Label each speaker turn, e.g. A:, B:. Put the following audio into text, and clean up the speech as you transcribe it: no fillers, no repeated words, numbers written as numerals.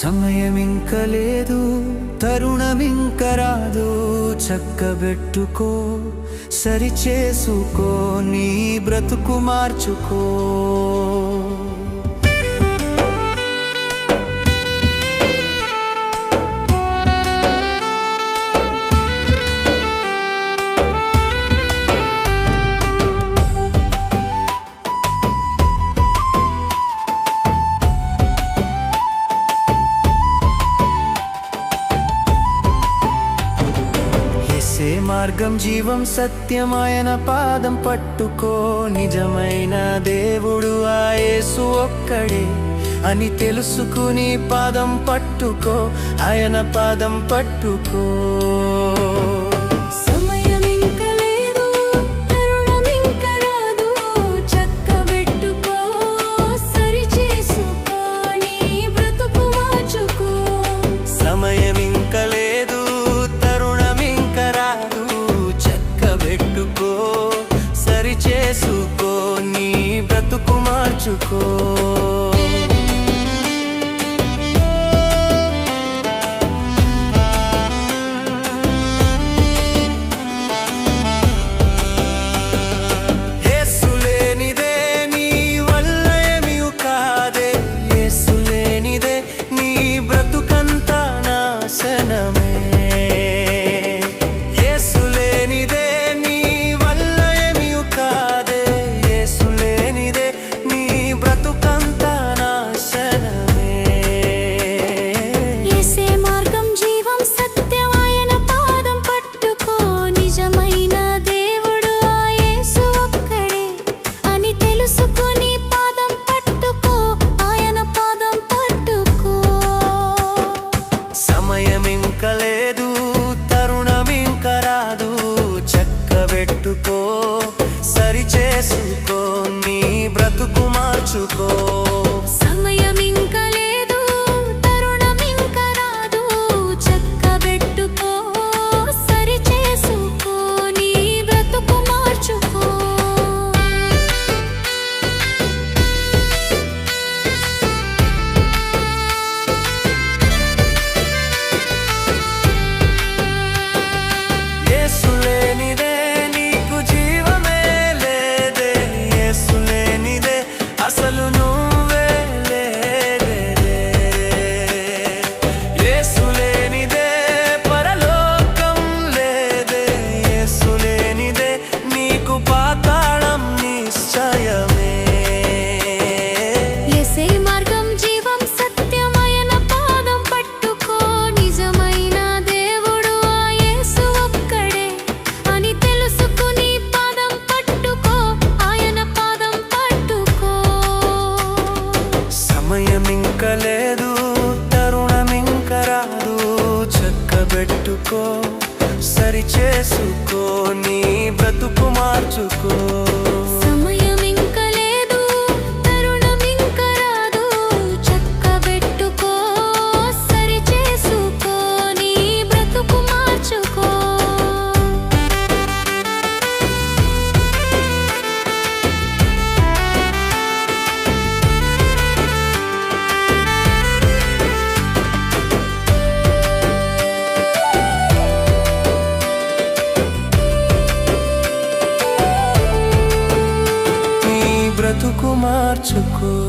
A: సమయమింక లేదు, తరుణమింక రాదు. చక్కబెట్టుకో, సరిచేసుకో, నీ బ్రతుకు మార్చుకో. మార్గం జీవం సత్యం ఆయన పాదం పట్టుకో. నిజమైన దేవుడు ఆ యేసు ఒక్కడే అని తెలుసుకుని పాదం పట్టుకో, ఆయన పాదం పట్టుకో. చేసుకో, నీ బ్రతుకు మార్చుకో. యేసు లేనిదే నీ వల్ల ఏమీ కాదే, యేసు లేనిదే నీ బ్రతుకంతా నాశనమే. చక్కబెట్టుకో, సరిచేసుకో, నీ బ్రతుకు మార్చుకో.
B: సమయమింక లేదు, తరుణమింక రాదు. చక్కబెట్టుకో, సరిచేసుకో, నీ బ్రతుకు మార్చుకో.
A: అసలు నువ్వే లేదే, యేసు లేనిదే పరలోకం లేదే, యేసు లేనిదే నీకు పాతాళం నిశ్చయమే.
B: యేసే మార్గం జీవం సత్యం ఆయన పాదం పట్టుకో. నిజమైన దేవుడు ఆ యేసు ఒక్కడే అని తెలుసుకుని పాదం పట్టుకో, ఆయన పాదం పట్టుకో.
A: సమయమింక లేదు, తరుణమింక రాదు. చక్కబెట్టుకో, సరిచేసుకో, నీ బ్రతుకు మార్చుకో.
B: సమయమింక లేదు, తరుణమింక రాదు. చక్కబెట్టుకో, సరిచేసుకో, నీ బ్రతుకు మార్చుకో.
A: బ్రతుకు మార్చుకో.